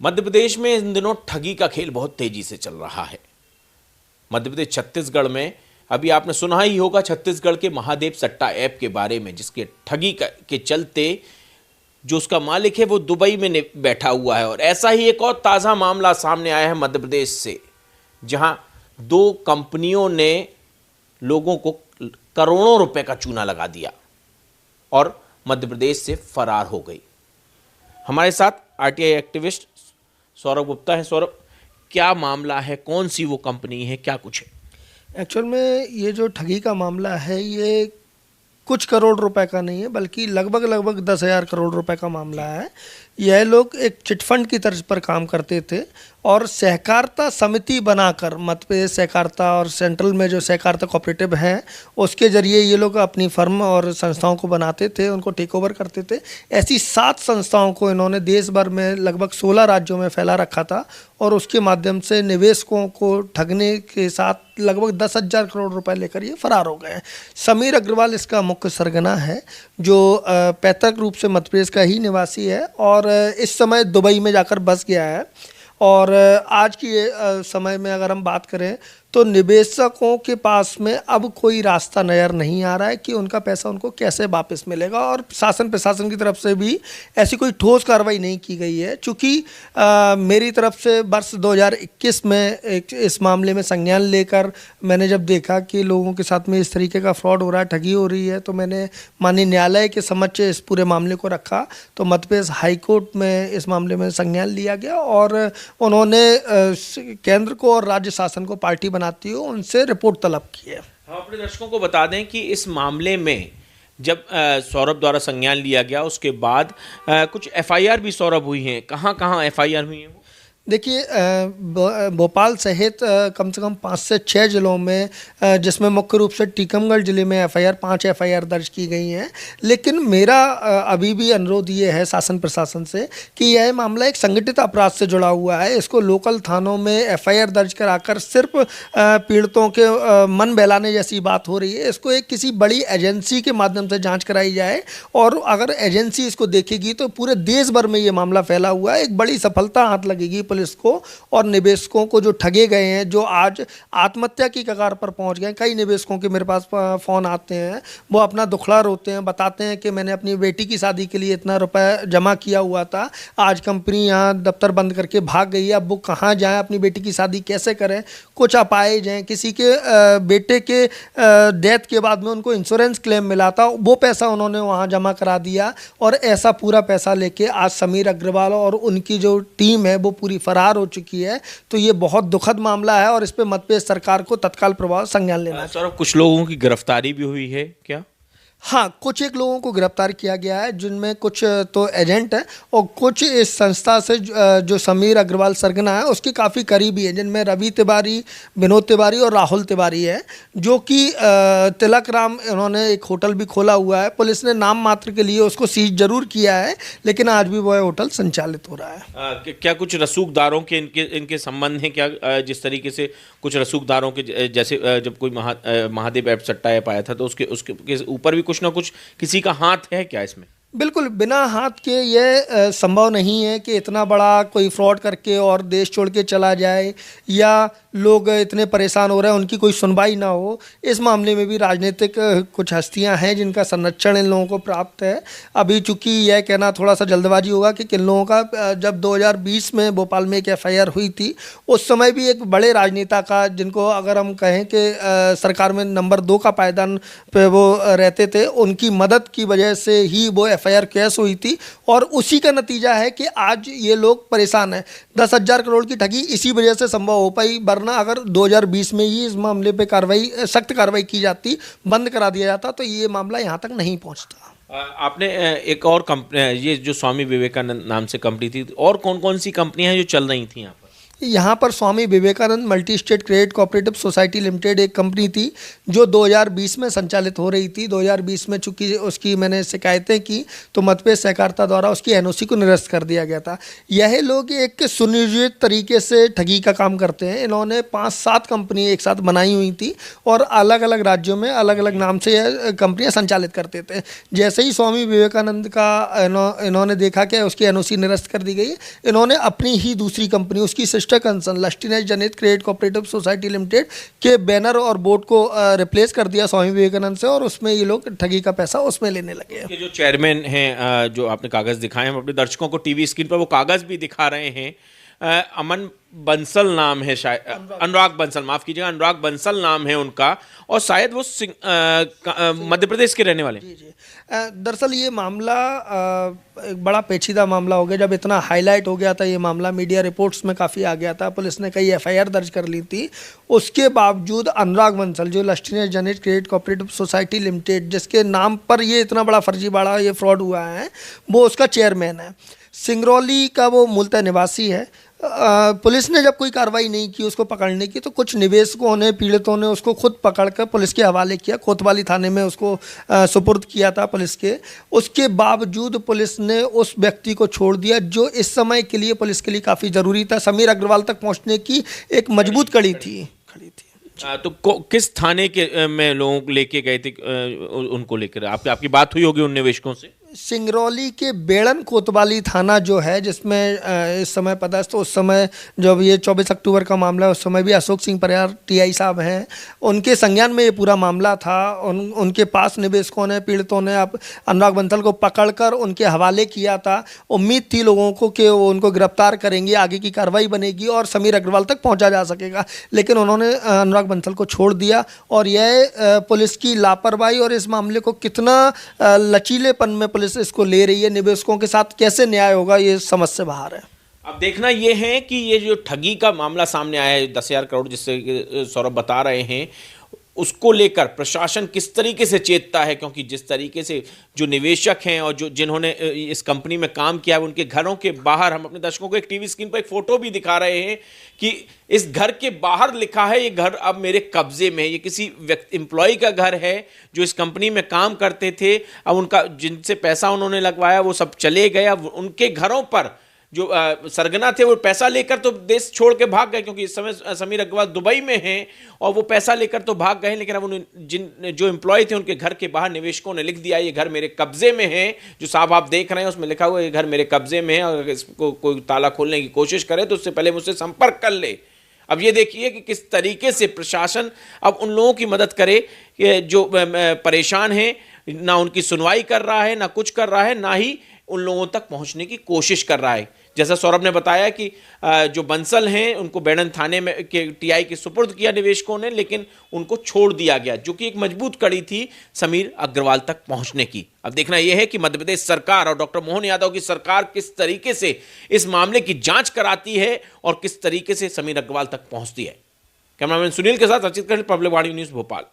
मध्य प्रदेश में इन दिनों ठगी का खेल बहुत तेजी से चल रहा है। मध्य प्रदेश छत्तीसगढ़ में अभी आपने सुना ही होगा छत्तीसगढ़ के महादेव सट्टा ऐप के बारे में, जिसके ठगी के चलते जो उसका मालिक है वो दुबई में बैठा हुआ है। और ऐसा ही एक और ताज़ा मामला सामने आया है मध्य प्रदेश से, जहां दो कंपनियों ने लोगों को करोड़ों रुपए का चूना लगा दिया और मध्य प्रदेश से फरार हो गई। हमारे साथ आरटीआई एक्टिविस्ट सौरभ गुप्ता है। सौरभ, क्या मामला है, कौन सी वो कंपनी है, क्या कुछ है? एक्चुअल में ये जो ठगी का मामला है ये कुछ करोड़ रुपए का नहीं है, बल्कि लगभग 10,000 करोड़ रुपए का मामला है। यह लोग एक चिटफंड की तर्ज पर काम करते थे और सहकारिता समिति बनाकर, मध्य प्रदेश सहकारिता और सेंट्रल में जो सहकारिता कोऑपरेटिव हैं उसके जरिए ये लोग अपनी फर्म और संस्थाओं को बनाते थे, उनको टेक ओवर करते थे। ऐसी 7 संस्थाओं को इन्होंने देश भर में लगभग 16 राज्यों में फैला रखा था और उसके माध्यम से निवेशकों को ठगने के साथ लगभग 10,000 करोड़ रुपए लेकर ये फरार हो गए हैं। समीर अग्रवाल इसका मुख्य सरगना है, जो पैतृक रूप से मध्य प्रदेश का ही निवासी है और इस समय दुबई में जाकर बस गया है। और आज की समय में अगर हम बात करें तो निवेशकों के पास में अब कोई रास्ता नज़र नहीं आ रहा है कि उनका पैसा उनको कैसे वापस मिलेगा, और शासन प्रशासन की तरफ से भी ऐसी कोई ठोस कार्रवाई नहीं की गई है। चूँकि मेरी तरफ से वर्ष 2021 में इस मामले में संज्ञान लेकर मैंने जब देखा कि लोगों के साथ में इस तरीके का फ्रॉड हो रहा है, ठगी हो रही है, तो मैंने माननीय न्यायालय के समक्ष इस पूरे मामले को रखा। तो मध्य प्रदेश हाईकोर्ट में इस मामले में संज्ञान लिया गया और उन्होंने केंद्र को और राज्य शासन को पार्टी बनाती हो उनसे रिपोर्ट तलब की है। हम अपने दर्शकों को बता दें कि इस मामले में जब सौरभ द्वारा संज्ञान लिया गया उसके बाद कुछ एफआईआर भी सौरभ हुई हैं। कहाँ एफआईआर हुई हैं? देखिए, भोपाल सहित कम से कम 5 से 6 जिलों में, जिसमें मुख्य रूप से टीकमगढ़ जिले में 5 एफआईआर दर्ज की गई हैं। लेकिन मेरा अभी भी अनुरोध ये है शासन प्रशासन से कि यह मामला एक संगठित अपराध से जुड़ा हुआ है। इसको लोकल थानों में एफआईआर दर्ज कराकर सिर्फ पीड़ितों के मन बहलाने जैसी बात हो रही है। इसको एक किसी बड़ी एजेंसी के माध्यम से जाँच कराई जाए और अगर एजेंसी इसको देखेगी तो पूरे देश भर में ये मामला फैला हुआ है। एक बड़ी सफलता हाथ लगेगी पुलिस को और निवेशकों को जो ठगे गए हैं, जो आज आत्महत्या की कगार पर पहुंच गए। कई निवेशकों के मेरे पास फ़ोन आते हैं, वो अपना दुखड़ा रोते हैं, बताते हैं कि मैंने अपनी बेटी की शादी के लिए इतना रुपए जमा किया हुआ था, आज कंपनी यहाँ दफ्तर बंद करके भाग गई है, अब वो कहाँ जाएँ, अपनी बेटी की शादी कैसे करें, कुछ अपाहिज हैं। किसी के बेटे के डेथ के बाद में उनको इंश्योरेंस क्लेम मिला था, वो पैसा उन्होंने वहाँ जमा करा दिया और ऐसा पूरा पैसा लेके आज समीर अग्रवाल और उनकी जो टीम है वो पूरी फरार हो चुकी है। तो ये बहुत दुखद मामला है और इस पे मध्य प्रदेश सरकार को तत्काल प्रभाव संज्ञान लेना चाहिए। सौरभ, कुछ लोगों की गिरफ्तारी भी हुई है क्या? हाँ, कुछ एक लोगों को गिरफ्तार किया गया है, जिनमें कुछ तो एजेंट हैं और कुछ इस संस्था से जो समीर अग्रवाल सरगना है उसके काफ़ी करीबी है, जिनमें रवि तिवारी, विनोद तिवारी और राहुल तिवारी है, जो कि तिलक राम, इन्होंने एक होटल भी खोला हुआ है। पुलिस ने नाम मात्र के लिए उसको सीज जरूर किया है, लेकिन आज भी वह होटल संचालित हो रहा है। क्या कुछ रसूखदारों के इनके संबंध हैं क्या? जिस तरीके से कुछ रसूखदारों के, जैसे जब कोई महादेव ऐप सट्टा ऐप आया था तो उसके ऊपर भी कुछ ना कुछ किसी का हाथ है क्या इसमें? बिल्कुल, बिना हाथ के ये संभव नहीं है कि इतना बड़ा कोई फ्रॉड करके और देश छोड़ के चला जाए, या लोग इतने परेशान हो रहे हैं उनकी कोई सुनवाई ना हो। इस मामले में भी राजनीतिक कुछ हस्तियां हैं जिनका संरक्षण इन लोगों को प्राप्त है। अभी चूंकि यह कहना थोड़ा सा जल्दबाजी होगा कि किन लोगों का, जब 2020 में भोपाल में एक एफआईआर हुई थी उस समय भी एक बड़े राजनेता का, जिनको अगर हम कहें कि सरकार में नंबर 2 का पायदान पे वो रहते थे, उनकी मदद की वजह से ही वो एफआईआर केस हुई थी और उसी का नतीजा है कि आज ये लोग परेशान हैं। 10,000 करोड़ की ठगी इसी वजह से संभव हो पाई, वरना अगर 2020 में ही इस मामले पे सख्त कार्रवाई की जाती, बंद करा दिया जाता, तो ये मामला यहाँ तक नहीं पहुँचता। आपने एक और कंपनी, ये जो स्वामी विवेकानंद नाम से कंपनी थी, और कौन कौन सी कंपनियां हैं जो चल रही थी यहाँ पर? यहाँ पर Swami Vivekananda multi state credit cooperative society limited एक कंपनी थी जो 2020 में संचालित हो रही थी। 2020 में चूंकि उसकी मैंने शिकायतें की तो मतभेद सहकारिता द्वारा उसकी एनओसी को निरस्त कर दिया गया था। यह लोग एक सुनियोजित तरीके से ठगी का काम करते हैं। इन्होंने 5-7 कंपनी एक साथ बनाई हुई थी और अलग अलग राज्यों में अलग अलग नाम से यह कंपनियाँ संचालित करते थे। जैसे ही स्वामी विवेकानंद का इन्होंने देखा कि उसकी एनओसी निरस्त कर दी गई, इन्होंने अपनी ही दूसरी कंपनी, उसकी सिस्टर कंसर्न लस्टिनेज जनित क्रेडिट कोऑपरेटिव सोसाइटी लिमिटेड के बैनर और बोर्ड को रिप्लेस कर दिया स्वामी विवेकानंद से, और उसमें ये लोग ठगी का पैसा उसमें लेने लगे। ये जो चेयरमैन हैं, जो आपने कागज दिखाए, हम अपने दर्शकों को टीवी स्क्रीन पर वो कागज भी दिखा रहे हैं। अमन बंसल नाम है, शायद अनुराग बंसल, माफ कीजिएगा, अनुराग बंसल नाम है उनका, और शायद वो मध्य प्रदेश के रहने वाले। जी। दरअसल ये मामला एक बड़ा पेचीदा मामला हो गया। जब इतना हाईलाइट हो गया था ये मामला, मीडिया रिपोर्ट्स में काफ़ी आ गया था, पुलिस ने कई एफआईआर दर्ज कर ली थी, उसके बावजूद अनुराग बंसल जो लस्टिनेज जनित क्रेडिट कोऑपरेटिव सोसाइटी लिमिटेड जिसके नाम पर ये इतना बड़ा फर्जीवाड़ा, ये फ्रॉड हुआ है, वो उसका चेयरमैन है। सिंगरौली का वो मूलतः निवासी है। पुलिस ने जब कोई कार्रवाई नहीं की उसको पकड़ने की, तो कुछ निवेशकों ने, पीड़ितों ने उसको खुद पकड़कर पुलिस के हवाले किया, कोतवाली थाने में उसको सुपुर्द किया था पुलिस के। उसके बावजूद पुलिस ने उस व्यक्ति को छोड़ दिया जो इस समय के लिए पुलिस के लिए काफ़ी ज़रूरी था, समीर अग्रवाल तक पहुंचने की एक मजबूत कड़ी थी। तो किस थाने के में लोग लेके गए थे उनको लेकर? आपकी बात हुई होगी उन निवेशकों से? सिंगरौली के बेड़न कोतवाली थाना जो है, जिसमें इस समय पदस्थ, तो उस समय जब ये 24 अक्टूबर का मामला है उस समय भी अशोक सिंह परिहार टीआई साहब हैं, उनके संज्ञान में ये पूरा मामला था। उनके पास निवेशकों ने, पीड़ितों ने अब अनुराग बंसल को पकड़कर उनके हवाले किया था। उम्मीद थी लोगों को कि वो उनको गिरफ्तार करेंगे, आगे की कार्रवाई बनेगी और समीर अग्रवाल तक पहुँचा जा सकेगा, लेकिन उन्होंने अनुराग बंसल को छोड़ दिया। और यह पुलिस की लापरवाही और इस मामले को कितना लचीलेपन में पुलिस इसको ले रही है, निवेशकों के साथ कैसे न्याय होगा, ये समझ से बाहर है। अब देखना ये है कि ये जो ठगी का मामला सामने आया है 10,000 करोड़, जिससे सौरभ बता रहे हैं, उसको लेकर प्रशासन किस तरीके से चेतता है, क्योंकि जिस तरीके से जो निवेशक हैं और जो जिन्होंने इस कंपनी में काम किया है, उनके घरों के बाहर हम अपने दर्शकों को एक टीवी स्क्रीन पर एक फोटो भी दिखा रहे हैं कि इस घर के बाहर लिखा है ये घर अब मेरे कब्जे में है। ये किसी व्यक्ति, एम्प्लॉय का घर है जो इस कंपनी में काम करते थे। अब उनका, जिनसे पैसा उन्होंने लगवाया वो सब चले गए। अब उनके घरों पर जो सरगना थे वो पैसा लेकर तो देश छोड़ के भाग गए, क्योंकि इस समय समीर अग्रवाल दुबई में हैं और वो पैसा लेकर तो भाग गए। लेकिन अब उन जो एम्प्लॉय थे उनके घर के बाहर निवेशकों ने लिख दिया ये घर मेरे कब्जे में है। जो साहब आप देख रहे हैं उसमें लिखा हुआ ये घर मेरे कब्जे में है, और अगर इसको कोई ताला खोलने की कोशिश करे तो उससे पहले मुझसे संपर्क कर ले। अब ये देखिए कि किस तरीके से प्रशासन अब उन लोगों की मदद करे जो परेशान हैं। ना उनकी सुनवाई कर रहा है, ना कुछ कर रहा है, ना ही उन लोगों तक पहुंचने की कोशिश कर रहा है। जैसा सौरभ ने बताया कि जो बंसल हैं उनको बेड़न थाने में के टीआई के सुपुर्द किया निवेशकों ने, लेकिन उनको छोड़ दिया गया, जो कि एक मजबूत कड़ी थी समीर अग्रवाल तक पहुंचने की। अब देखना यह है कि मध्य प्रदेश सरकार और डॉक्टर मोहन यादव की सरकार किस तरीके से इस मामले की जांच कराती है और किस तरीके से समीर अग्रवाल तक पहुंचती है। कैमरामैन सुनील के साथ अचित कर, पब्लिक वाणी न्यूज़, भोपाल।